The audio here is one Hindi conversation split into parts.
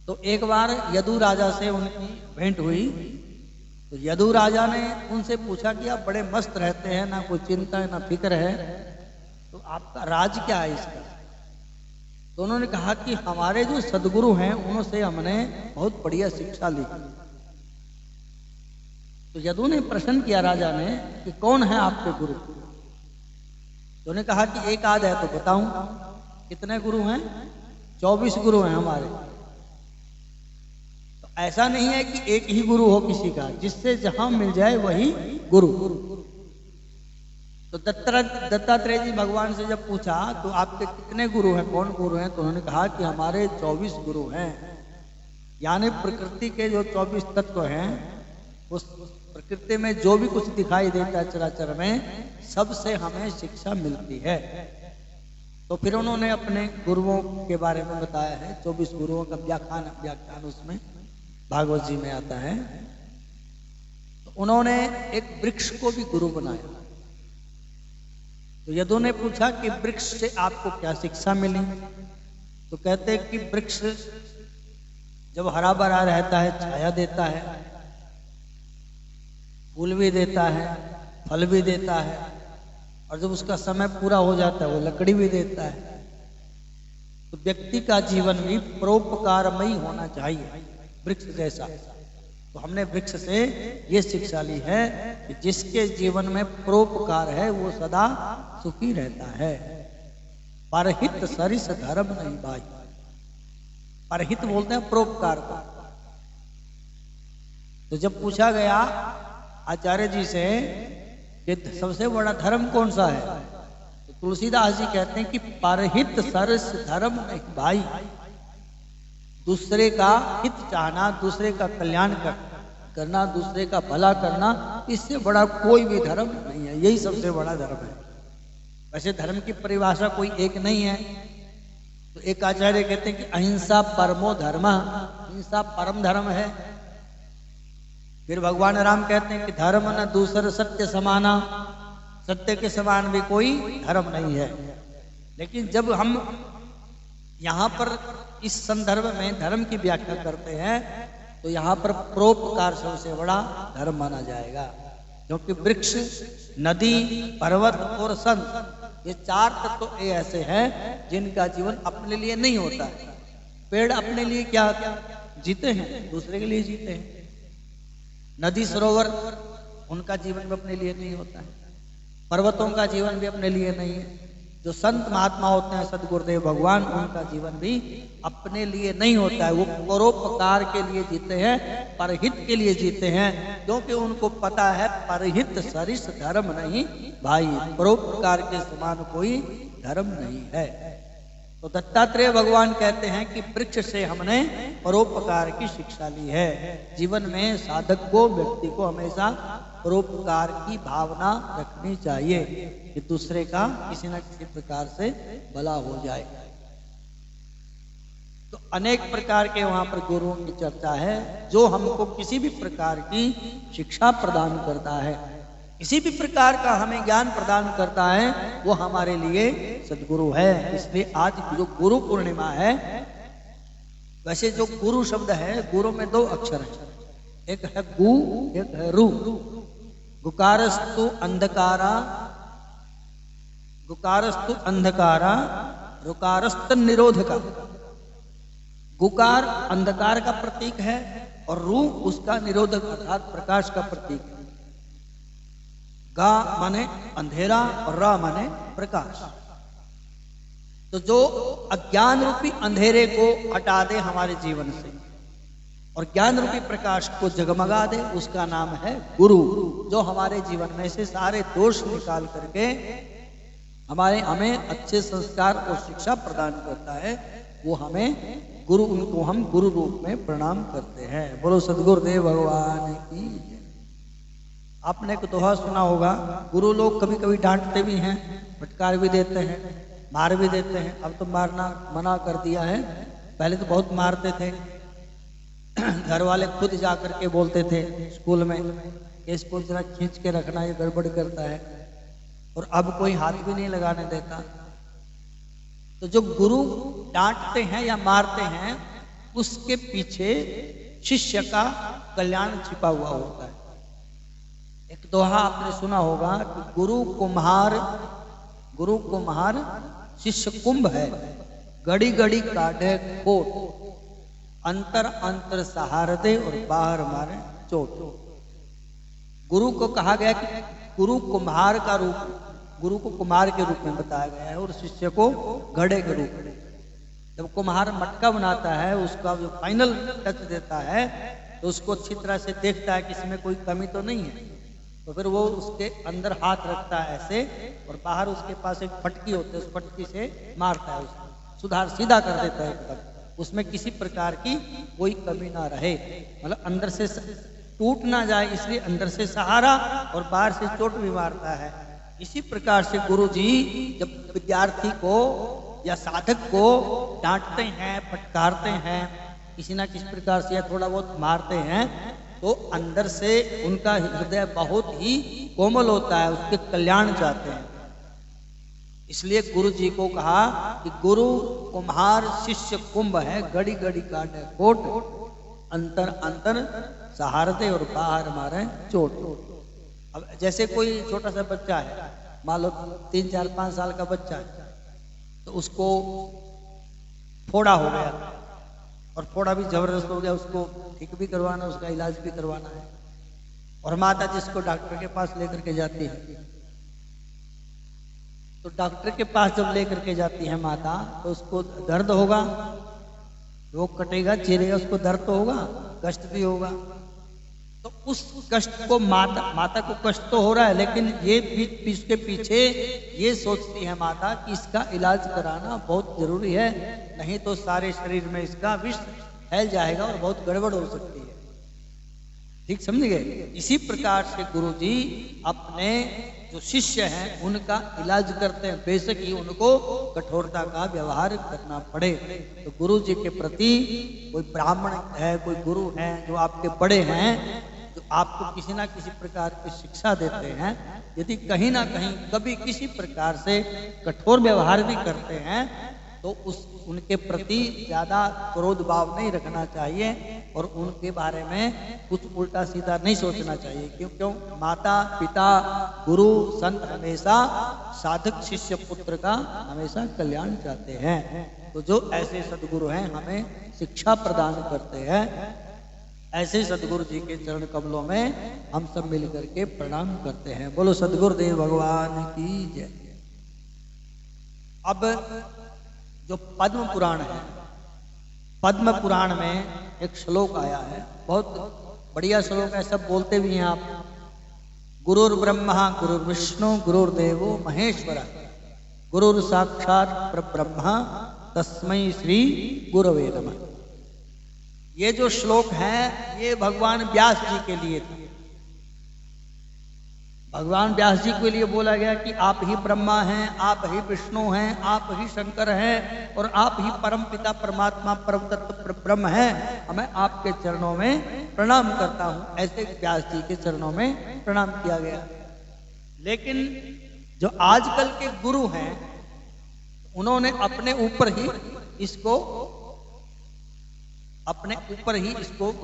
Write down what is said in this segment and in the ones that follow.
तो एक बार यदु राजा से उनकी भेंट हुई। तो यदु राजा ने उनसे पूछा कि आप बड़े मस्त रहते हैं, ना कोई चिंता है ना फिक्र है, तो आपका राज क्या है इसका? तो उन्होंने कहा कि हमारे जो सदगुरु हैं उनसे हमने बहुत बढ़िया शिक्षा ली। तो यदु ने प्रश्न किया राजा ने कि कौन है आपके गुरु? तो उन्होंने कहा कि एक आध है। तो बताऊं कितने गुरु हैं? 24 गुरु हैं हमारे। तो ऐसा नहीं है कि एक ही गुरु हो किसी का, जिससे जहां मिल जाए वही गुरु। तो दत्तात्रेय जी भगवान से जब पूछा तो आपके कितने गुरु हैं, कौन गुरु हैं? तो उन्होंने कहा कि हमारे 24 गुरु हैं। यानी प्रकृति के जो 24 तत्व हैं, उस प्रकृति में जो भी कुछ दिखाई देता है चराचर में, सबसे हमें शिक्षा मिलती है। तो फिर उन्होंने अपने गुरुओं के बारे में बताया है। 24 गुरुओं का व्याख्यान उसमें भागवत जी में आता है। तो उन्होंने एक वृक्ष को भी गुरु बनाया। तो यदु ने पूछा कि वृक्ष से आपको क्या शिक्षा मिली? तो कहते कि वृक्ष जब हरा भरा रहता है, छाया देता है, फूल भी देता है, फल भी देता है, और जब उसका समय पूरा हो जाता है वो लकड़ी भी देता है। तो व्यक्ति का जीवन भी परोपकारमयी होना चाहिए वृक्ष जैसा। तो हमने वृक्ष से ये शिक्षा ली है कि जिसके जीवन में परोपकार है वो सदा सुखी रहता है। परहित सरिस धर्म नहीं भाई। परहित बोलते हैं परोपकार को। तो जब पूछा गया आचार्य जी से कि सबसे बड़ा धर्म कौन सा है, तो तुलसीदास जी कहते हैं कि परहित सरिस धर्म नहीं भाई। दूसरे का हित चाहना, दूसरे का कल्याण करना, दूसरे का भला करना, इससे बड़ा कोई भी धर्म नहीं है। यही सबसे बड़ा धर्म है। वैसे धर्म की परिभाषा कोई एक नहीं है। तो एक आचार्य कहते हैं कि अहिंसा परमो धर्म, हिंसा परम धर्म है। फिर भगवान राम कहते हैं कि धर्म न दूसर सत्य समाना, सत्य के समान भी कोई धर्म नहीं है। लेकिन जब हम यहाँ पर इस संदर्भ में धर्म की व्याख्या करते हैं तो यहाँ पर परोपकार सबसे बड़ा धर्म माना जाएगा। क्योंकि वृक्ष, नदी, पर्वत और संत, ये 4 तत्व तो ऐसे हैं जिनका जीवन अपने लिए नहीं होता है। पेड़ अपने लिए क्या जीते हैं? दूसरे के लिए जीते हैं। नदी सरोवर, उनका जीवन भी अपने लिए नहीं होता है। पर्वतों का जीवन भी अपने लिए नहीं है। जो संत महात्मा होते हैं, सदगुरुदेव भगवान, उनका जीवन भी अपने लिए नहीं होता है। वो परोपकार के लिए जीते हैं, परहित के लिए जीते हैं। क्योंकि उनको पता है परहित सरिस धर्म नहीं भाई। परोपकार के समान कोई धर्म नहीं है। तो दत्तात्रेय भगवान कहते हैं कि वृक्ष से हमने परोपकार की शिक्षा ली है। जीवन में साधक को, व्यक्ति को हमेशा परोपकार की भावना रखनी चाहिए कि दूसरे का किसी न किसी प्रकार से भला हो जाए। तो अनेक प्रकार के वहां पर गुरुओं की चर्चा है, जो हमको किसी भी प्रकार की शिक्षा प्रदान करता है, किसी भी प्रकार का हमें ज्ञान प्रदान करता है, वो हमारे लिए सदगुरु है। इसलिए आज जो गुरु पूर्णिमा है, वैसे जो गुरु शब्द है, गुरु में 2 अक्षर है, एक है गु, एक है रु। गुकारस्तु अंधकारा, गुकारस्तु अंधकारा, रुकारस्त निरोधका। गुकार अंधकार का प्रतीक है और रू उसका निरोधक अर्थात प्रकाश का प्रतीक है। गा माने अंधेरा और रा माने प्रकाश। तो जो अज्ञान रूपी अंधेरे को हटा दे हमारे जीवन से और ज्ञान रूपी प्रकाश को जगमगा दे, उसका नाम है गुरु। जो हमारे जीवन में से सारे दोष निकाल करके हमें अच्छे संस्कार और शिक्षा प्रदान करता है, वो हमें गुरु, उनको हम गुरु रूप में प्रणाम करते हैं। बोलो सदगुरुदेव भगवान की। आपने एक दोहा सुना होगा, गुरु लोग कभी कभी डांटते भी हैं, फटकार भी देते हैं, मार भी देते हैं। अब तो मारना मना कर दिया है, पहले तो बहुत मारते थे। घर वाले खुद जा करके बोलते थे स्कूल में, इसको जरा खींच के रखना, ये गड़बड़ करता है। और अब कोई हाथ भी नहीं लगाने देता। तो जो गुरु डांटते हैं या मारते हैं, उसके पीछे शिष्य का कल्याण छिपा हुआ होता है। एक दोहा आपने सुना होगा कि गुरु कुम्हार शिष्य कुंभ है, घड़ी घड़ी काटे कोट, अंतर अंतर सहार दे और बाहर मारे चोट। गुरु को कहा गया कि गुरु कुम्हार का रूप, गुरु को कुम्हार के रूप में बताया गया है और शिष्य को घड़े के रूप में। जब कुम्हार मटका बनाता है, उसका जो फाइनल टच देता है, तो उसको अच्छी तरह से देखता है कि इसमें कोई कमी तो नहीं है, तो फिर वो उसके अंदर हाथ रखता है ऐसे, और बाहर उसके पास एक फटकी होती है, उस फटकी से मारता है, उसको सुधार सीधा कर देता है एकदम, उसमें किसी प्रकार की कोई कमी ना रहे, मतलब अंदर से टूट ना जाए, इसलिए अंदर से सहारा और बाहर से चोट भी मारता है। इसी प्रकार से गुरु जी जब विद्यार्थी को या साधक को डांटते हैं, फटकारते हैं, किसी ना किसी प्रकार से या थोड़ा बहुत मारते हैं, तो अंदर से उनका हृदय बहुत ही कोमल होता है, उसके कल्याण चाहते हैं। इसलिए गुरु जी को कहा कि गुरु कुम्हार शिष्य कुंभ है, घड़ी घड़ी काटे कोट, अंतर अंतर सहारते और बाहर मारे चोट। अब जैसे कोई छोटा सा बच्चा है, मान लो 3, 4, 5 साल का बच्चा है, तो उसको फोड़ा हो गया और फोड़ा भी जबरदस्त हो गया, उसको ठीक भी करवाना, उसका इलाज भी करवाना है, और माता जिसको डॉक्टर के पास लेकर के जाती है, तो डॉक्टर के पास जब लेकर के जाती है माता, तो उसको दर्द होगा, वो कटेगा, चीरेगा, उसको दर्द तो होगा, कष्ट भी होगा। तो उस कष्ट को माता को कष्ट तो हो रहा है, लेकिन ये इसके पीछे ये सोचती है माता कि इसका इलाज कराना बहुत जरूरी है, नहीं तो सारे शरीर में इसका विष फैल जाएगा और बहुत गड़बड़ हो सकती है। ठीक समझ गए? इसी प्रकार से गुरु जी अपने जो शिष्य हैं उनका इलाज करते हैं, बेशक ही उनको कठोरता का व्यवहार करना पड़े। तो गुरु जी के प्रति कोई ब्राह्मण है, कोई गुरु है जो आपके बड़े हैं, जो आपको किसी ना किसी प्रकार की शिक्षा देते हैं, यदि कहीं ना कहीं कभी किसी प्रकार से कठोर व्यवहार भी करते हैं, तो उनके प्रति ज्यादा क्रोध भाव नहीं रखना चाहिए और उनके बारे में कुछ उल्टा सीधा नहीं सोचना चाहिए। क्यों? माता पिता गुरु संत हमेशा साधक शिष्य पुत्र का हमेशा कल्याण चाहते हैं। तो जो ऐसे सदगुरु हैं हमें शिक्षा प्रदान करते हैं, ऐसे सदगुरु जी के चरण कमलों में हम सब मिलकर के प्रणाम करते हैं। बोलो सदगुरुदेव भगवान की जय। अब जो पद्म पुराण है, पद्म पुराण में एक श्लोक आया है, बहुत बढ़िया श्लोक है, सब बोलते भी हैं आप। गुरुर् ब्रह्मा गुरुर्विष्णु गुरुर्देवो महेश्वर गुरुर् साक्षात् परब्रह्म तस्मै श्री गुरवे नमः। ये जो श्लोक है ये भगवान व्यास जी के लिए था। भगवान व्यास जी के लिए बोला गया कि आप ही ब्रह्मा हैं, आप ही विष्णु हैं, आप ही शंकर हैं और आप ही परम पिता परमात्मा परम तत्व ब्रह्म हैं। मैं आपके चरणों में प्रणाम करता हूं। ऐसे व्यास जी के चरणों में प्रणाम किया गया। लेकिन जो आजकल के गुरु हैं उन्होंने अपने ऊपर ही इसको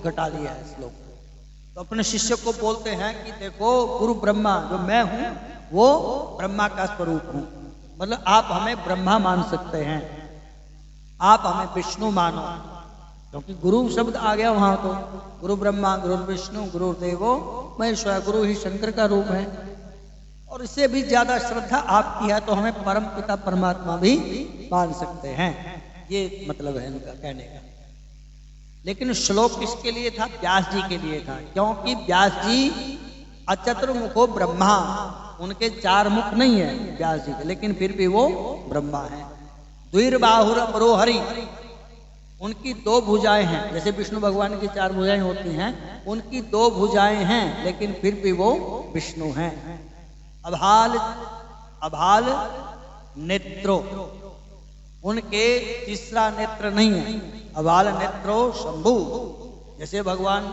घटा लिया है श्लोक। तो अपने शिष्य को बोलते हैं कि देखो गुरु ब्रह्मा, जो मैं हूं वो ब्रह्मा का स्वरूप हूं, मतलब आप हमें ब्रह्मा मान सकते हैं, आप हमें विष्णु मानो, क्योंकि गुरु शब्द आ गया वहां। तो गुरु ब्रह्मा गुरु विष्णु गुरुदेवो महेश्वर, गुरु ही शंकर का रूप है। और इससे भी ज्यादा श्रद्धा आपकी है तो हमें परम पिता परमात्मा भी मान सकते हैं। ये मतलब है इनका कहने का। लेकिन श्लोक किसके लिए था? व्यास जी के लिए था, क्योंकि व्यास जी अचतुर्मुखो ब्रह्मा, उनके 4 मुख नहीं है व्यास जी के, लेकिन फिर भी वो ब्रह्मा है। द्विर्बाहुर अपरोहरि, उनकी 2 भुजाएं हैं, जैसे विष्णु भगवान की 4 भुजाएं होती हैं, उनकी 2 भुजाएं हैं, लेकिन फिर भी वो विष्णु हैं। अभाल नेत्रो, उनके तीसरा नेत्र नहीं है। अभाल नेत्रो शंभु, जैसे भगवान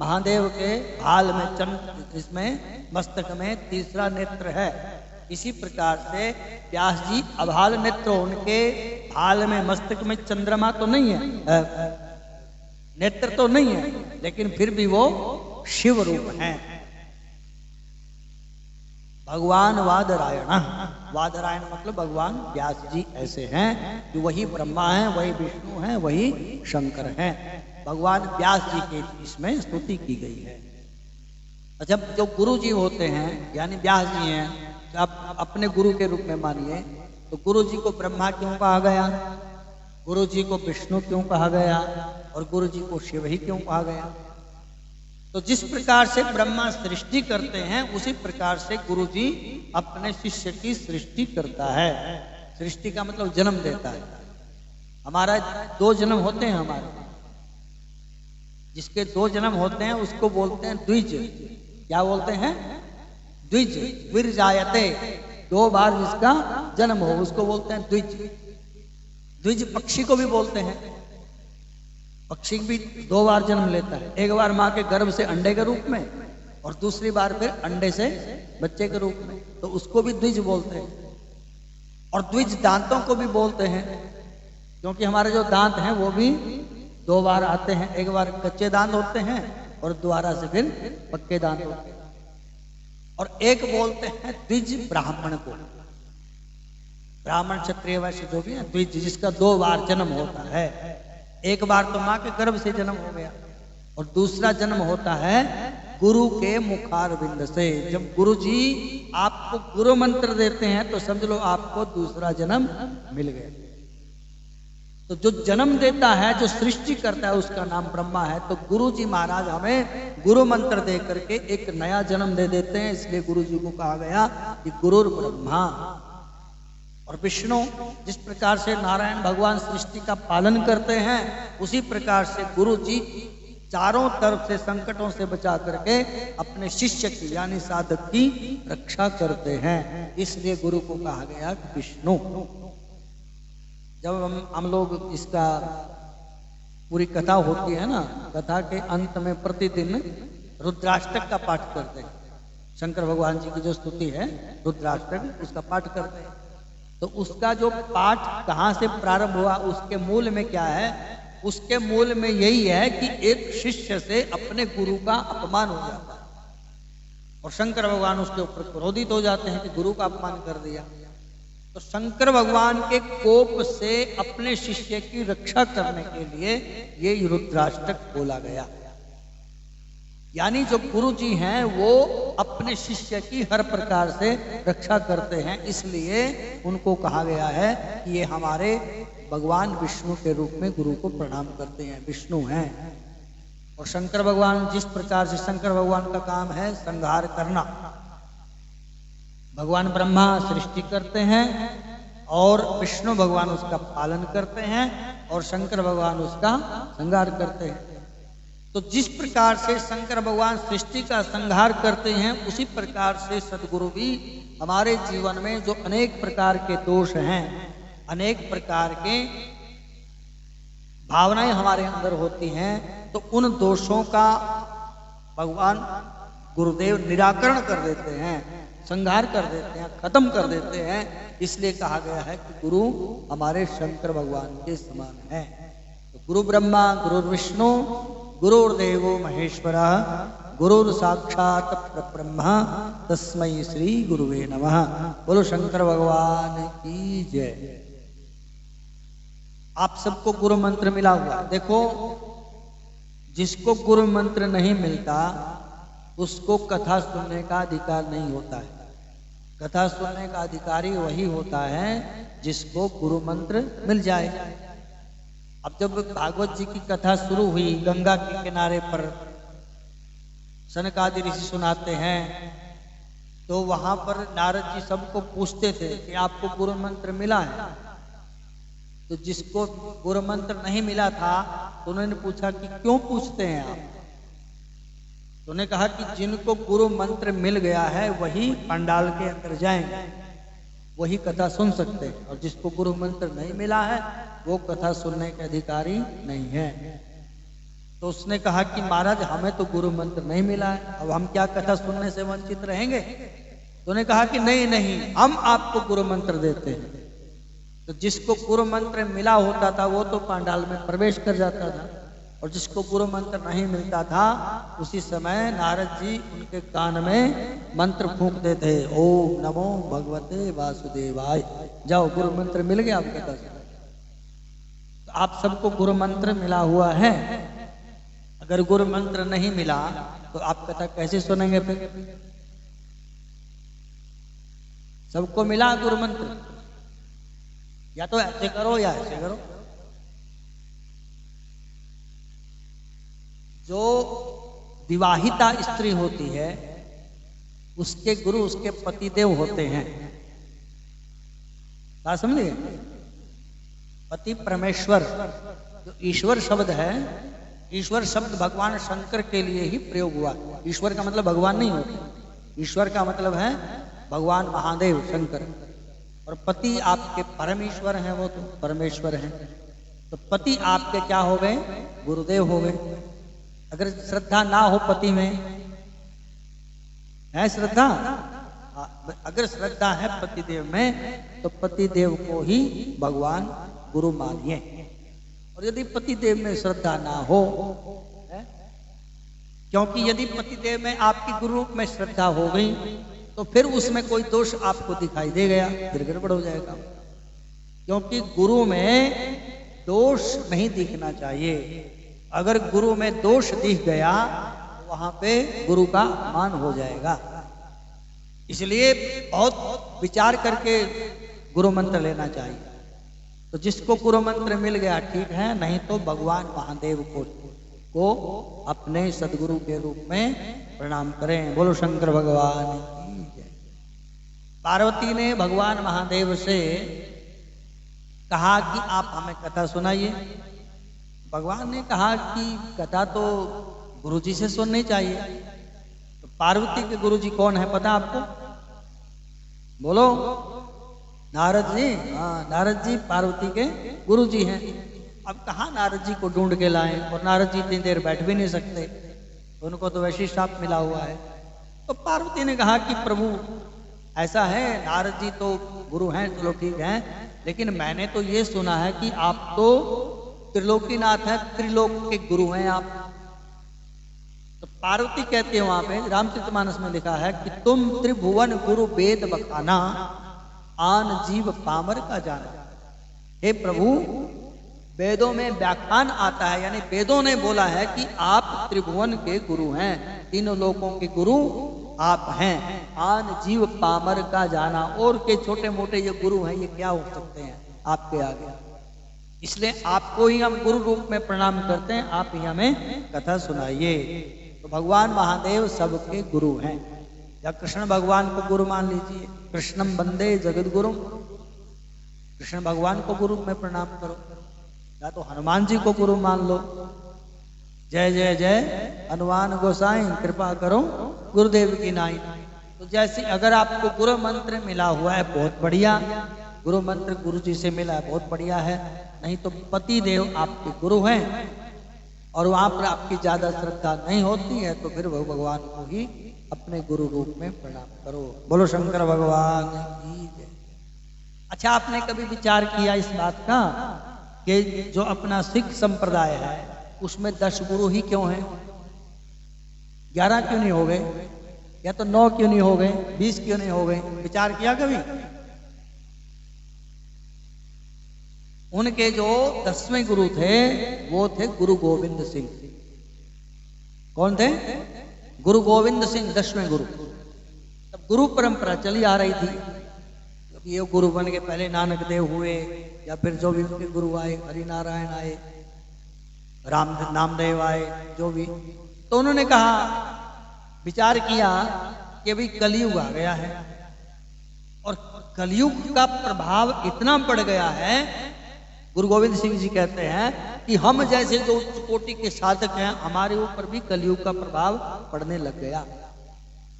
महादेव के भाल में चंद्र, इसमें मस्तक में तीसरा नेत्र है, इसी प्रकार से व्यास जी अभाल नेत्र, उनके भाल में मस्तक में चंद्रमा तो नहीं है, नेत्र तो नहीं है, लेकिन फिर भी वो शिव रूप हैं। भगवान वादरायण, वादरायण मतलब भगवान व्यास जी ऐसे हैं कि वही ब्रह्मा हैं, वही विष्णु हैं, वही शंकर हैं। भगवान व्यास जी की इसमें स्तुति की गई है। अच्छा, जो गुरु जी होते हैं यानी व्यास जी हैं, तो आप अपने गुरु के रूप में मानिए, तो गुरु जी को ब्रह्मा क्यों कहा गया, गुरु जी को विष्णु क्यों कहा गया, और गुरु जी को शिव ही क्यों कहा गया? तो जिस प्रकार से ब्रह्मा सृष्टि करते हैं, उसी प्रकार से गुरु जी अपने शिष्य की सृष्टि करता है। सृष्टि का मतलब जन्म देता है। हमारा 2 जन्म होते हैं हमारे, जिसके 2 जन्म होते हैं उसको बोलते हैं द्विज। क्या बोलते हैं? द्विज। विरजायते, 2 बार जिसका जन्म हो उसको बोलते हैं द्विज। द्विज पक्षी को भी बोलते हैं। पक्षी भी 2 बार जन्म लेता है, एक बार माँ के गर्भ से अंडे के रूप में, और दूसरी बार फिर अंडे से बच्चे के रूप में, तो उसको भी द्विज बोलते हैं। और द्विज दांतों को भी बोलते हैं, क्योंकि हमारे जो दांत हैं वो भी 2 बार आते हैं, एक बार कच्चे दांत होते हैं और दोबारा से फिर पक्के दांत होते हैं। और एक बोलते हैं द्विज ब्राह्मण को, ब्राह्मण क्षत्रिय वैश्य जो भी है द्विज, जिसका 2 बार जन्म होता है। एक बार तो माँ के गर्भ से जन्म हो गया, और दूसरा जन्म होता है गुरु के मुखारविंद से। जब गुरु जी आपको गुरु मंत्र देते हैं तो समझ लो आपको दूसरा जन्म मिल गया। तो जो जन्म देता है, जो सृष्टि करता है, उसका नाम ब्रह्मा है। तो गुरु जी महाराज हमें गुरु मंत्र दे करके एक नया जन्म दे देते हैं, इसलिए गुरु जी को कहा गया कि गुरुर ब्रह्मा। और विष्णु, जिस प्रकार से नारायण भगवान सृष्टि का पालन करते हैं, उसी प्रकार से गुरु जी चारों तरफ से संकटों से बचा करके अपने शिष्य की यानी साधक की रक्षा करते हैं, इसलिए गुरु को कहा गया विष्णु। जब हम लोग इसका पूरी कथा होती है ना, कथा के अंत में प्रतिदिन रुद्राष्टक का पाठ करते हैं। शंकर भगवान जी की जो स्तुति है रुद्राष्टक, उसका पाठ करते हैं। तो उसका जो पाठ कहाँ से प्रारंभ हुआ, उसके मूल में क्या है? उसके मूल में यही है कि एक शिष्य से अपने गुरु का अपमान हो जाता है, और शंकर भगवान उसके ऊपर क्रोधित हो जाते हैं कि गुरु का अपमान कर दिया। तो शंकर भगवान के कोप से अपने शिष्य की रक्षा करने के लिए ये रुद्राष्टक बोला गया। यानी जो गुरु जी हैं वो अपने शिष्य की हर प्रकार से रक्षा करते हैं, इसलिए उनको कहा गया है कि ये हमारे भगवान विष्णु के रूप में गुरु को प्रणाम करते हैं, विष्णु हैं। और शंकर भगवान, जिस प्रकार से शंकर भगवान का काम है संहार करना, भगवान ब्रह्मा सृष्टि करते हैं और विष्णु भगवान उसका पालन करते हैं, और शंकर भगवान उसका संहार करते हैं। तो जिस प्रकार से शंकर भगवान सृष्टि का संहार करते हैं, उसी प्रकार से सदगुरु भी हमारे जीवन में जो अनेक प्रकार के दोष हैं, अनेक प्रकार के भावनाएं हमारे अंदर होती हैं, तो उन दोषों का भगवान गुरुदेव निराकरण कर देते हैं, संहार कर देते हैं, खत्म कर देते हैं। इसलिए कहा गया है कि गुरु हमारे शंकर भगवान के समान है। तो गुरु ब्रह्मा, गुरु विष्णु, गुरुर्देवो महेश्वरः, गुरुर साक्षात परब्रह्म, तस्मै श्री गुरुवे नमः। बोलो शंकर भगवान की जय। आप सबको गुरु मंत्र मिला हुआ। देखो, जिसको गुरु मंत्र नहीं मिलता उसको कथा सुनने का अधिकार नहीं होता है। कथा सुनने का अधिकारी वही होता है जिसको गुरु मंत्र मिल जाए। अब जब भागवत जी की कथा शुरू हुई, गंगा के किनारे पर सनकादि ऋषि सुनाते हैं, तो वहां पर नारद जी सबको पूछते थे कि आपको गुरु मंत्र मिला है? तो जिसको गुरु मंत्र नहीं मिला था तो उन्होंने पूछा कि क्यों पूछते हैं आप? तो उन्होंने कहा कि जिनको गुरु मंत्र मिल गया है वही पंडाल के अंदर जाएंगे, वही कथा सुन सकते हैं, और जिसको गुरु मंत्र नहीं मिला है वो कथा सुनने के अधिकारी नहीं है। तो उसने कहा कि महाराज हमें तो गुरु मंत्र नहीं मिला है, अब हम क्या कथा सुनने से वंचित रहेंगे? तो उन्होंने कहा कि नहीं नहीं, हम आपको गुरु मंत्र देते हैं। तो जिसको गुरु मंत्र मिला होता था वो तो पंडाल में प्रवेश कर जाता था, और जिसको गुरु मंत्र नहीं मिलता था उसी समय नारद जी उनके कान में मंत्र फूंकते थे, ओम नमो भगवते वासुदेवाय। जाओ, गुरु मंत्र मिल गया आपके पास। तो आप सबको गुरु मंत्र मिला हुआ है। अगर गुरु मंत्र नहीं मिला तो आप कथा कैसे सुनेंगे फिर? सबको मिला गुरु मंत्र, या तो ऐसे करो या ऐसे करो। जो विवाहिता स्त्री होती है उसके गुरु उसके पतिदेव होते हैं। बात समझिए? पति परमेश्वर, जो ईश्वर शब्द है, ईश्वर शब्द भगवान शंकर के लिए ही प्रयोग हुआ। ईश्वर का मतलब भगवान नहीं होता, ईश्वर का मतलब है भगवान महादेव शंकर। और पति आपके परमेश्वर हैं, वो तो परमेश्वर हैं। तो पति आपके क्या हो गए? गुरुदेव हो गए। अगर श्रद्धा ना हो पति में, है श्रद्धा? अगर श्रद्धा है पतिदेव में तो पतिदेव को ही भगवान गुरु मानिए। और यदि पतिदेव में श्रद्धा ना हो, है? क्योंकि यदि पतिदेव में आपकी गुरु रूप में श्रद्धा हो गई तो फिर उसमें कोई दोष आपको दिखाई दे गया, फिर गड़बड़ हो जाएगा। क्योंकि गुरु में दोष नहीं दिखना चाहिए। अगर गुरु में दोष दिख गया तो वहां पे गुरु का अपमान हो जाएगा। इसलिए बहुत विचार करके गुरु मंत्र लेना चाहिए। तो जिसको गुरु मंत्र मिल गया ठीक है, नहीं तो भगवान महादेव को अपने सदगुरु के रूप में प्रणाम करें। बोलो शंकर भगवान की जय। पार्वती ने भगवान महादेव से कहा कि आप हमें कथा सुनाइए। भगवान ने कहा कि कथा तो गुरुजी से सुननी चाहिए। तो पार्वती के गुरुजी कौन है पता आपको? बोलो। नारद जी। हाँ, नारद जी पार्वती के गुरुजी हैं। अब कहाँ नारद जी को ढूंढ के लाएं, और नारद जी इतनी देर बैठ भी नहीं सकते, उनको तो वैसे शाप मिला हुआ है। तो पार्वती ने कहा कि प्रभु ऐसा है, नारद जी तो गुरु हैं, चलो ठीक है, लेकिन मैंने तो ये सुना है कि आप तो त्रिलोकीनाथ है, त्रिलोक के गुरु हैं आप। तो पार्वती कहती है वहां पे रामचरितमानस में लिखा है कि तुम त्रिभुवन गुरु वेद बखाना, आन जीव पामर का जाना। हे प्रभु, वेदों में व्याख्यान आता है, यानी वेदों ने बोला है कि आप त्रिभुवन के गुरु हैं, तीनों लोकों के गुरु आप हैं। आन जीव पामर का जाना, और के छोटे मोटे ये गुरु हैं, ये क्या हो सकते हैं आपके आगे? इसलिए आपको ही हम गुरु रूप में प्रणाम करते हैं, आप ही हमें कथा सुनाइए। तो भगवान महादेव सबके गुरु हैं। या कृष्ण भगवान को गुरु मान लीजिए, कृष्णम वंदे जगत गुरु, कृष्ण भगवान को गुरु में प्रणाम करो। या तो हनुमान जी को गुरु मान लो, जय जय जय हनुमान गोसाई कृपा करो गुरुदेव की नाई। तो जैसे अगर आपको गुरु मंत्र मिला हुआ है बहुत बढ़िया, गुरु मंत्र गुरु जी से मिला है बहुत बढ़िया है, नहीं तो पति देव आपके गुरु हैं और वहां पर आपकी ज्यादा श्रद्धा नहीं होती है तो फिर भगवान को ही अपने गुरु रूप में प्रणाम करो। बोलो शंकर भगवान की जय। अच्छा, आपने कभी विचार किया इस बात का कि जो अपना सिख संप्रदाय है उसमें 10 गुरु ही क्यों हैं? 11 क्यों नहीं हो गए, या तो 9 क्यों नहीं हो गए, 20 क्यों नहीं हो गए? विचार किया कभी? उनके जो 10वें गुरु थे वो थे गुरु गोविंद सिंह। कौन थे? गुरु गोविंद सिंह 10वें गुरु। तब गुरु परंपरा चली आ रही थी। ये गुरु बन के पहले नानक देव हुए, या फिर जो भी उनके गुरु आए, हरिनारायण आए, नामदेव आए, जो भी। तो उन्होंने कहा, विचार किया कि अभी कलयुग आ गया है और कलयुग का प्रभाव इतना बढ़ गया है। गुरु गोविंद सिंह जी कहते हैं कि हम जैसे जो उच्च कोटि के साधक हैं हमारे ऊपर भी कलयुग का प्रभाव पड़ने लग गया।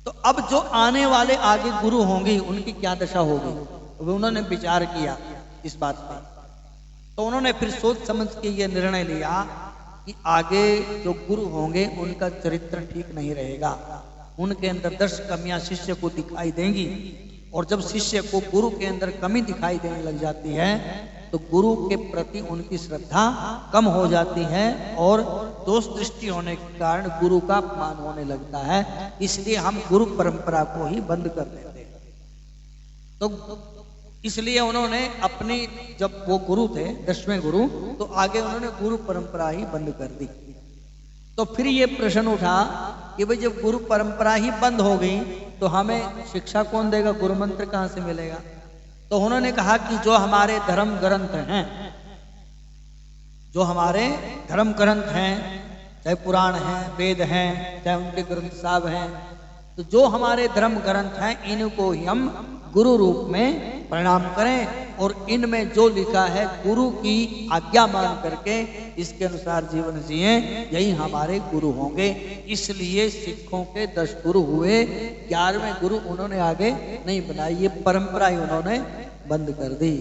तो अब जो आने वाले आगे गुरु होंगे उनकी क्या दशा होगी? तो उन्होंने विचार किया इस बात पर। तो उन्होंने फिर सोच समझ के ये निर्णय लिया कि आगे जो गुरु होंगे उनका चरित्र ठीक नहीं रहेगा, उनके अंदर 10 कमियां शिष्य को दिखाई देंगी। और जब शिष्य को गुरु के अंदर कमी दिखाई देने लग जाती है तो गुरु के प्रति उनकी श्रद्धा कम हो जाती है और दोष दृष्टि होने के कारण गुरु का अपमान होने लगता है, इसलिए हम गुरु परंपरा को ही बंद कर देते हैं। तो इसलिए उन्होंने अपनी, जब वो गुरु थे 10वें गुरु, तो आगे उन्होंने गुरु परंपरा ही बंद कर दी। तो फिर ये प्रश्न उठा कि भाई जब गुरु परंपरा ही बंद हो गई तो हमें शिक्षा कौन देगा, गुरु मंत्र कहां से मिलेगा। तो उन्होंने कहा कि जो हमारे धर्म ग्रंथ हैं, जो हमारे धर्म ग्रंथ हैं, चाहे पुराण हैं, वेद हैं, चाहे उनके ग्रंथ साहब हैं, तो जो हमारे धर्म ग्रंथ हैं इनको ही हम गुरु रूप में प्रणाम करें और इनमें जो लिखा है गुरु की आज्ञा मान करके इसके अनुसार जीवन जिए, यही हमारे गुरु होंगे। इसलिए सिखों के 10 गुरु हुए, 11वें गुरु उन्होंने आगे नहीं बनाई, ये परंपरा ही उन्होंने बंद कर दी।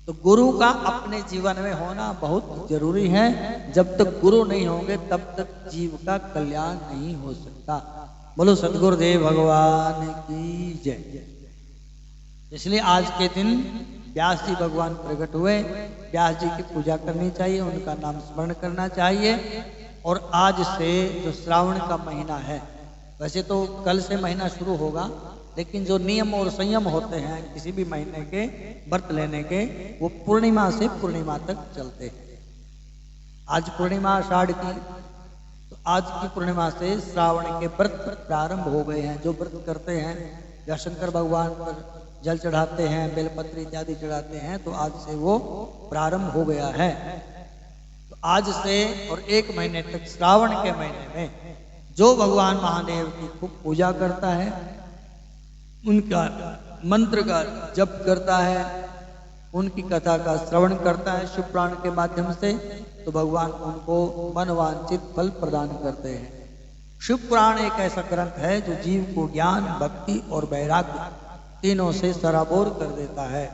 तो गुरु का अपने जीवन में होना बहुत जरूरी है। जब तक गुरु नहीं होंगे तब तक जीव का कल्याण नहीं हो सकता। बोलो सद्गुरुदेव भगवान की जय। इसलिए आज के दिन व्यास जी भगवान प्रकट हुए, व्यास जी की पूजा करनी चाहिए, उनका नाम स्मरण करना चाहिए। और आज से जो श्रावण का महीना है, वैसे तो कल से महीना शुरू होगा, लेकिन जो नियम और संयम होते हैं किसी भी महीने के व्रत लेने के, वो पूर्णिमा से पूर्णिमा तक चलते हैं। आज पूर्णिमा आषाढ़ की, तो आज की पूर्णिमा से श्रावण के व्रत प्रारंभ हो गए हैं। जो व्रत करते हैं या शंकर भगवान पर जल चढ़ाते हैं, बेलपत्र इत्यादि चढ़ाते हैं, तो आज से वो प्रारंभ हो गया है। तो आज से और 1 महीने तक श्रावण के महीने में जो भगवान महादेव की खूब पूजा करता है, उनका मंत्र का जप करता है, उनकी कथा का श्रवण करता है शिव पुराण के माध्यम से, तो भगवान उनको मनवांछित फल प्रदान करते हैं। शिव पुराण एक ऐसा ग्रंथ है जो जीव को ज्ञान, भक्ति और वैराग्य तीनों से सराबोर कर देता है।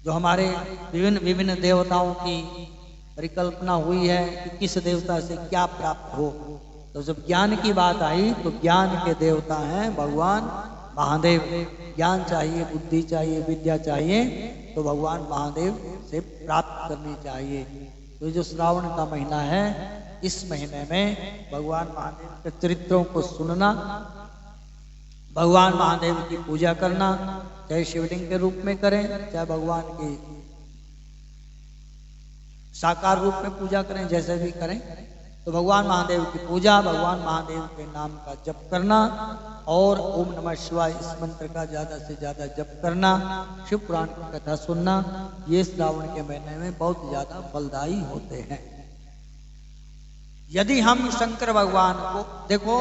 जो हमारे विभिन्न देवताओं की परिकल्पना हुई है कि किस देवता से क्या प्राप्त हो, तो जब ज्ञान की बात आई तो ज्ञान के देवता हैं भगवान महादेव। ज्ञान चाहिए, बुद्धि चाहिए, विद्या चाहिए, तो भगवान महादेव से प्राप्त करनी चाहिए। तो जो श्रावण का महीना है, इस महीने में भगवान महादेव के चरित्रों को सुनना, भगवान महादेव की पूजा करना, चाहे शिवलिंग के रूप में करें, चाहे भगवान की साकार रूप में पूजा करें, जैसे भी करें, तो भगवान महादेव की पूजा, भगवान महादेव के नाम का जप करना और ओम नमः शिवाय इस मंत्र का ज्यादा से ज्यादा जप करना, शिव पुराण की कथा सुनना, ये श्रावण के महीने में बहुत ज्यादा फलदायी होते हैं। यदि हम शंकर भगवान को देखो,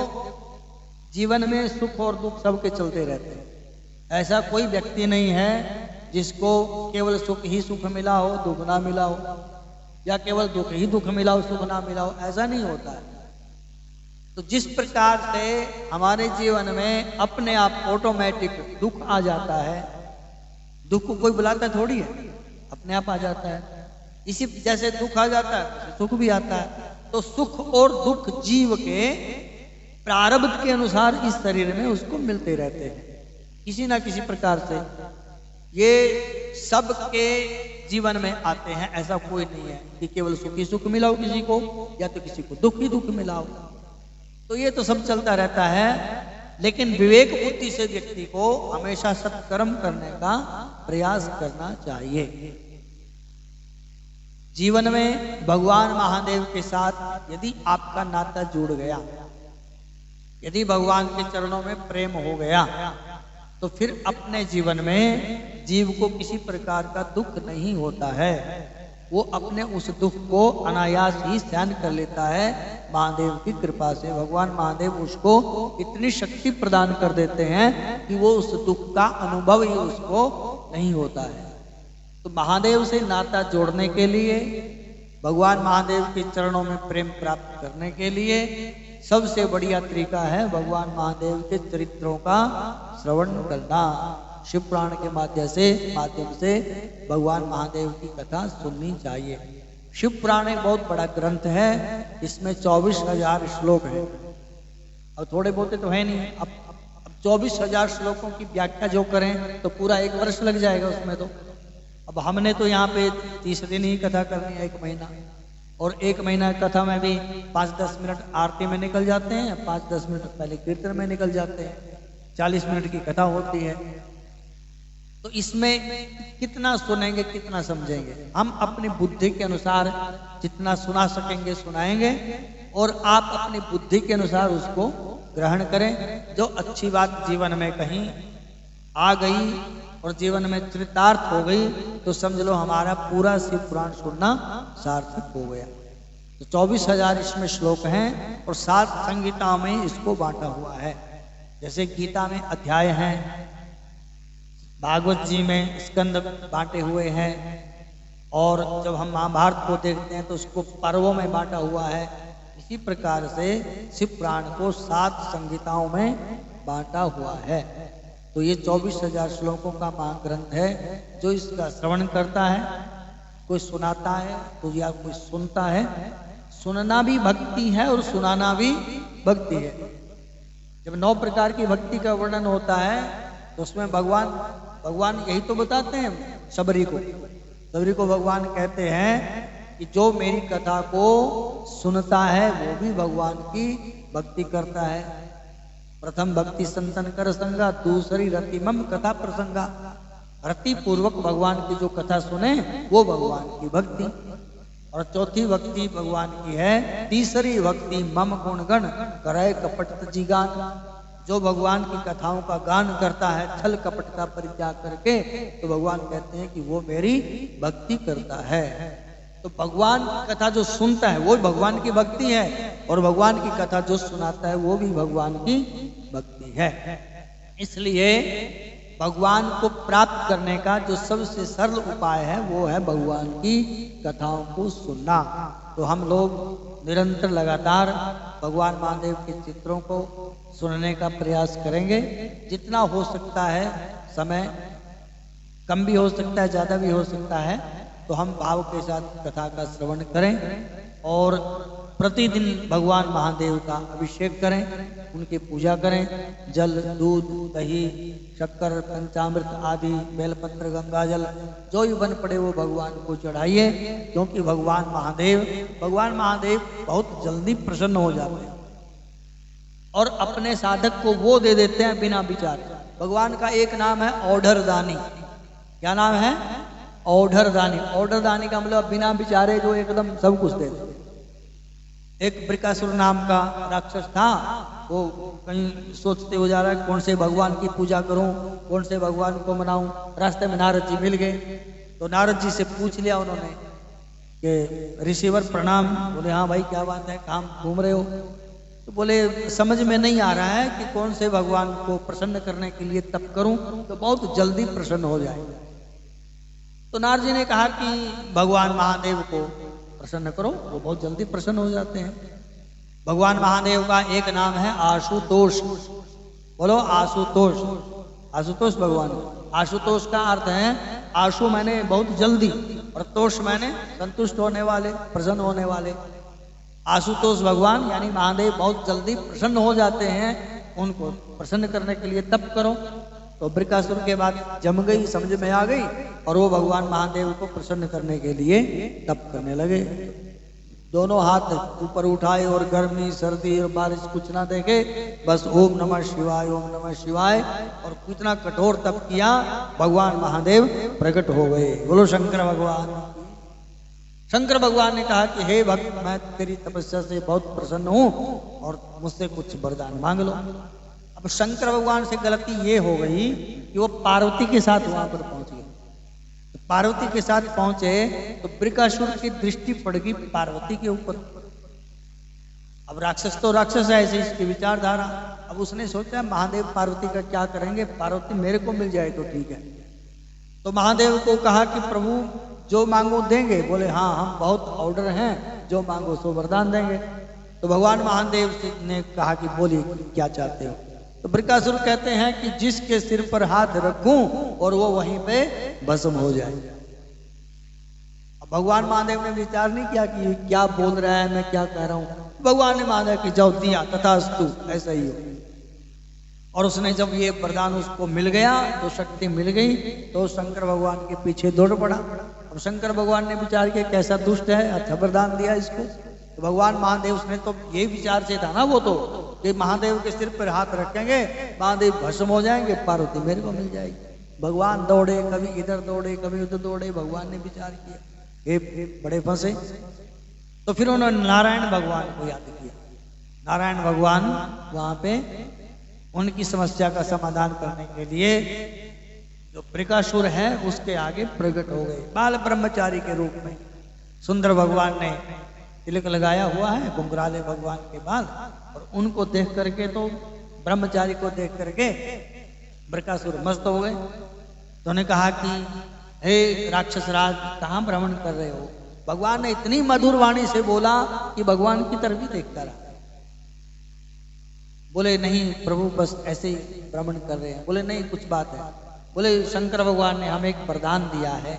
जीवन में सुख और दुख सबके चलते रहते हैं। ऐसा कोई व्यक्ति नहीं है जिसको केवल सुख ही सुख मिला हो, दुख ना मिला हो, या केवल दुख ही दुख मिला हो, सुख ना मिला हो, ऐसा नहीं होता है। तो जिस प्रकार से हमारे जीवन में अपने आप ऑटोमेटिक दुख आ जाता है, दुख को कोई बुलाता थोड़ी है, अपने आप आ जाता है। इसी जैसे दुख आ जाता है सुख भी आता है। तो सुख और दुख जीव के प्रारब्ध के अनुसार इस शरीर में उसको मिलते रहते हैं, किसी ना किसी प्रकार से। ये सबके जीवन में आते हैं, ऐसा कोई नहीं है कि केवल सुख ही सुख मिला हो किसी को, या तो किसी को दुख ही दुख मिला हो। तो ये तो सब चलता रहता है, लेकिन विवेक बुद्धि से व्यक्ति को हमेशा सत्कर्म करने का प्रयास करना चाहिए। जीवन में भगवान महादेव के साथ यदि आपका नाता जुड़ गया, यदि भगवान के चरणों में प्रेम हो गया, तो फिर अपने जीवन में जीव को किसी प्रकार का दुख नहीं होता है। वो अपने उस दुख को अनायास ही सहन कर लेता है महादेव की कृपा से। भगवान महादेव उसको इतनी शक्ति प्रदान कर देते हैं कि वो उस दुख का अनुभव ही उसको नहीं होता है। तो महादेव से नाता जोड़ने के लिए, भगवान महादेव के चरणों में प्रेम प्राप्त करने के लिए सबसे बढ़िया तरीका है भगवान महादेव के चरित्रों का श्रवण करना। शिव पुराण के माध्यम से भगवान महादेव की कथा सुननी चाहिए। शिव पुराण एक बहुत बड़ा ग्रंथ है, इसमें 24,000 श्लोक हैं, और थोड़े बहुते तो है नहीं। अब 24,000 श्लोकों की व्याख्या जो करें तो पूरा 1 वर्ष लग जाएगा उसमें। तो अब हमने तो यहाँ पे 30 दिन ही कथा करनी है, 1 महीना, और 1 महीना कथा में भी 5-10 मिनट आरती में निकल जाते हैं, 5-10 मिनट पहले कीर्तन में निकल जाते हैं, 40 मिनट की कथा होती है। तो इसमें कितना सुनेंगे, कितना समझेंगे? हम अपनी बुद्धि के अनुसार जितना सुना सकेंगे सुनाएंगे, और आप अपनी बुद्धि के अनुसार उसको ग्रहण करें। जो अच्छी बात जीवन में कहीं आ गई और जीवन में चरितार्थ हो गई तो समझ लो हमारा पूरा शिव पुराण सुनना सार्थक हो गया। तो 24,000 इसमें श्लोक हैं और 7 संहिताओं में इसको बांटा हुआ है। जैसे गीता में अध्याय हैं, भागवत जी में स्कंद बांटे हुए हैं, और जब हम महाभारत को देखते हैं तो उसको पर्वों में बांटा हुआ है। इसी प्रकार से शिव पुराण को 7 संहिताओं में बांटा हुआ है। तो ये 24,000 श्लोकों का महाग्रंथ है। जो इसका श्रवण करता है, कोई सुनाता है तो या कोई सुनता है, सुनना भी भक्ति है और सुनाना भी भक्ति है। जब 9 प्रकार की भक्ति का वर्णन होता है तो उसमें भगवान यही तो बताते हैं सबरी को भगवान कहते हैं कि जो मेरी कथा को सुनता है वो भी भगवान की भक्ति करता है। प्रथम भक्ति संतन कर संगा, दूसरी रति मम कथा प्रसंगा। रति पूर्वक भगवान की जो कथा सुने वो भगवान की भक्ति, और चौथी भक्ति भगवान की है तीसरी भक्ति मम गुण गण करे कपट तजी गान। जो भगवान की कथाओं का गान करता है छल कपट का परित्याग करके, तो भगवान कहते हैं कि वो मेरी भक्ति करता है। तो भगवान की कथा जो सुनता है वो भगवान की भक्ति है, और भगवान की कथा जो सुनाता है वो भी भगवान की भक्ति है। इसलिए भगवान को प्राप्त करने का जो सबसे सरल उपाय है वो है भगवान की कथाओं को सुनना। तो हम लोग निरंतर लगातार भगवान महादेव के चित्रों को सुनने का प्रयास करेंगे। जितना हो सकता है, समय कम भी हो सकता है, ज़्यादा भी हो सकता है, तो हम भाव के साथ कथा का श्रवण करें और प्रतिदिन भगवान महादेव का अभिषेक करें, उनकी पूजा करें। जल, दूध, दही, शक्कर, पंचामृत आदि, बेलपत्र, गंगा जल जो भी बन पड़े वो भगवान को चढ़ाइए, क्योंकि भगवान महादेव बहुत जल्दी प्रसन्न हो जाते हैं और अपने साधक को वो दे देते हैं बिना विचार। भगवान का एक नाम है औढ़रदानी। क्या नाम है? औढ़रदानी। औढ़रदानी का मतलब बिना विचारे जो एकदम सब कुछ दे देते। एक बृकासुर नाम का राक्षस था, वो कहीं सोचते हो जा रहा है कौन से भगवान की पूजा करूं, कौन से भगवान को मनाऊं। रास्ते में नारद जी मिल गए, तो नारद जी से पूछ लिया उन्होंने कि ऋषिवर प्रणाम। बोले हाँ भाई क्या बात है, कहाँ घूम रहे हो? तो बोले समझ में नहीं आ रहा है कि कौन से भगवान को प्रसन्न करने के लिए तप करूं तो बहुत जल्दी प्रसन्न हो जाए। तो नारद जी ने कहा कि भगवान महादेव को प्रसन्न करो, वो बहुत जल्दी प्रसन्न हो जाते हैं। भगवान महादेव का एक नाम है आशुतोष। बोलो आशुतोष। आशुतोष भगवान। आशुतोष का अर्थ है आशु मैंने बहुत जल्दी, और तोष मैंने संतुष्ट होने वाले, प्रसन्न होने वाले। आशुतोष भगवान यानी महादेव बहुत जल्दी प्रसन्न हो जाते हैं। उनको प्रसन्न करने के लिए तप करो। तो बृकासुर के बाद जम गई, समझ में आ गई, और वो भगवान महादेव को प्रसन्न करने के लिए तप करने लगे। दोनों हाथ ऊपर उठाए और गर्मी, सर्दी और बारिश कुछ ना देखे, बस ओम नमः शिवाय, ओम नमः शिवाय, और कितना कठोर तप किया, भगवान महादेव प्रकट हो गए। बोलो शंकर भगवान। शंकर भगवान ने कहा कि हे भक्त, मैं तेरी तपस्या से बहुत प्रसन्न हूं और मुझसे कुछ वरदान मांग लो। अब शंकर भगवान से गलती ये हो गई कि वो पार्वती के साथ वहां पर पहुंच गए। तो पार्वती के साथ पहुंचे तो बृकासुर की दृष्टि पड़ गई पार्वती के ऊपर। अब राक्षस तो राक्षस है, ऐसी इसकी विचारधारा। अब उसने सोचा महादेव पार्वती का क्या करेंगे, पार्वती मेरे को मिल जाए तो ठीक है। तो महादेव को कहा कि प्रभु जो मांगो देंगे। बोले हाँ, हम बहुत ऑर्डर हैं, जो मांगो सो वरदान देंगे। तो भगवान महादेव ने कहा कि बोलिए क्या चाहते हो। तो बृकासुर कहते हैं कि जिसके सिर पर हाथ रखूं और वो वहीं पे भस्म हो जाए। अब भगवान महादेव ने विचार नहीं किया कि क्या बोल रहा है, मैं क्या कह रहा हूं। भगवान ने माना कि जाओ दिया, तथास्तु, ऐसा ही हो। और उसने जब ये वरदान उसको मिल गया, तो शक्ति मिल गई, तो शंकर भगवान के पीछे दौड़ पड़ा अब शंकर भगवान ने विचार किया कैसा दुष्ट है, अच्छा वरदान दिया इसको। तो भगवान महादेव उसने तो यही विचार से था ना वो तो, कि महादेव के सिर पर हाथ रखेंगे महादेव भस्म हो जाएंगे, पार्वती मेरे को मिल जाएगी। भगवान दौड़े, कभी इधर दौड़े कभी उधर दौड़े, भगवान ने विचार किया ये बड़े फंसे। तो फिर उन्होंने नारायण भगवान को याद किया। नारायण भगवान वहां पे उनकी समस्या का समाधान करने के लिए जो बृकासुर है उसके आगे प्रकट हो गए बाल ब्रह्मचारी के रूप में। सुंदर भगवान ने तिलक लगाया हुआ है, घुंघराले भगवान के बाल, और उनको देख करके तो ब्रह्मचारी को देख करके बृकासुर मस्त हो गए। तो उन्होंने कहा कि हे राक्षस राज कहाँ भ्रमण कर रहे हो। भगवान ने इतनी मधुर वाणी से बोला कि भगवान की तरफ ही देखता रहा। बोले नहीं प्रभु बस ऐसे ही भ्रमण कर रहे हैं। बोले नहीं कुछ बात है। बोले शंकर भगवान ने हमें एक वरदान दिया है।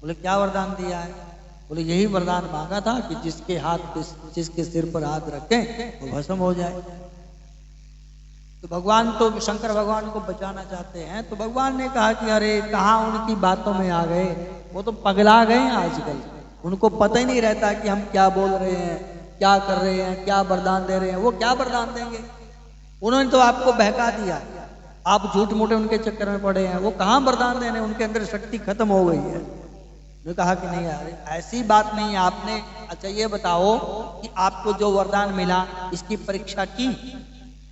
बोले क्या वरदान दिया है। बोले यही वरदान मांगा था कि जिसके सिर पर हाथ रखें वो भस्म हो जाए। तो भगवान तो शंकर भगवान को बचाना चाहते हैं। तो भगवान ने कहा कि अरे कहाँ उनकी बातों में आ गए, वो तो पगला गए हैं आजकल, उनको पता ही नहीं रहता कि हम क्या बोल रहे हैं, क्या कर रहे हैं, क्या वरदान दे रहे हैं। वो क्या वरदान देंगे, उन्होंने तो आपको बहका दिया, आप झूठ मूठे उनके चक्कर में पड़े हैं। वो कहाँ वरदान देने, उनके अंदर शक्ति खत्म हो गई है। ने कहा कि नहीं यार ऐसी बात नहीं है आपने। अच्छा ये बताओ कि आपको जो वरदान मिला इसकी परीक्षा की।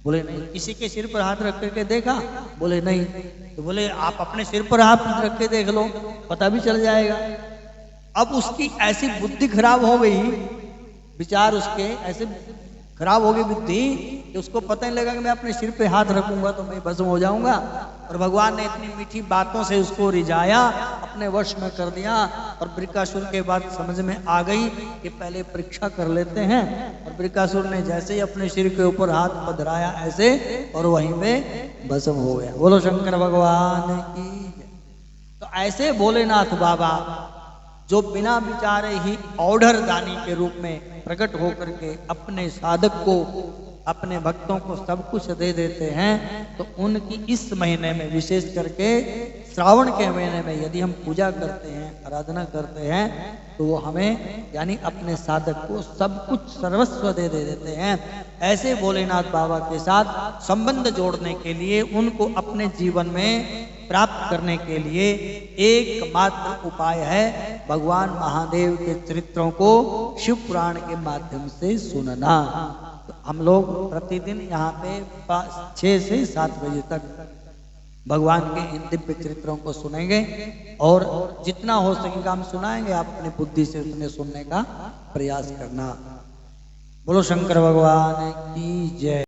बोले नहीं। किसी के सिर पर हाथ रख करके देखा। बोले नहीं। तो बोले आप अपने सिर पर हाथ रख के देख लो, पता भी चल जाएगा। अब उसकी ऐसी बुद्धि खराब हो गई, विचार उसके ऐसे खराब हो गई बुद्धि कि उसको पता नहीं लगा कि मैं अपने सिर पे हाथ रखूंगा तो मैं भस्म हो जाऊंगा। और भगवान ने इतनी मीठी बातों से उसको रिझाया, अपने वश में कर दिया। और बृकासुर के बाद समझ में आ गई कि पहले परीक्षा कर लेते हैं। और बृकासुर ने जैसे ही अपने सिर के ऊपर हाथ पधराया ऐसे, और वहीं में भस्म हो गया। बोलो शंकर भगवान की। तो ऐसे भोलेनाथ बाबा जो बिना विचारे ही औढ़र दानी के रूप में प्रकट होकर के अपने साधक को, अपने भक्तों को सब कुछ दे देते हैं। तो उनकी इस महीने में विशेष करके श्रावण के महीने में यदि हम पूजा करते हैं, आराधना करते हैं, तो वो हमें यानी अपने साधक को सब कुछ सर्वस्व दे देते हैं। ऐसे भोलेनाथ बाबा के साथ संबंध जोड़ने के लिए, उनको अपने जीवन में प्राप्त करने के लिए एकमात्र उपाय है भगवान महादेव के चरित्रों को शिव पुराण के माध्यम से सुनना। तो हम लोग प्रतिदिन यहाँ पे 6 से 7 बजे तक भगवान के इन दिव्य चरित्रों को सुनेंगे, और जितना हो सकेगा हम सुनाएंगे। आप अपनी बुद्धि से उन्हें सुनने का प्रयास करना। बोलो शंकर भगवान की जय।